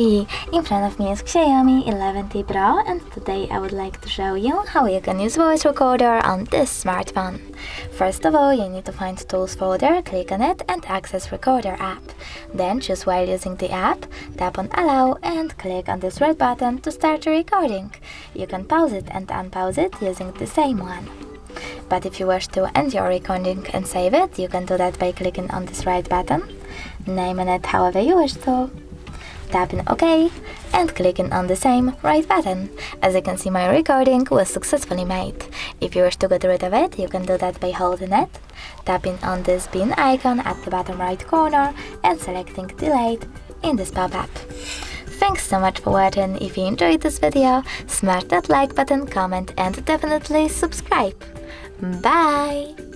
Hey! In front of me is XIAOMI 11T Pro, and today I would like to show you how you can use voice recorder on this smartphone. First of all, you need to find Tools folder, click on it and access Recorder app. Then choose while using the app, tap on Allow and click on this red button to start your recording. You can pause it and unpause it using the same one. But if you wish to end your recording and save it, you can do that by clicking on this right button, naming it however you wish to, tapping OK, and clicking on the same right button. As you can see, my recording was successfully made. If you wish to get rid of it, you can do that by holding it, tapping on this bin icon at the bottom right corner and selecting Delete in this pop-up. Thanks so much for watching. If you enjoyed this video, smash that like button, comment and definitely subscribe. Bye!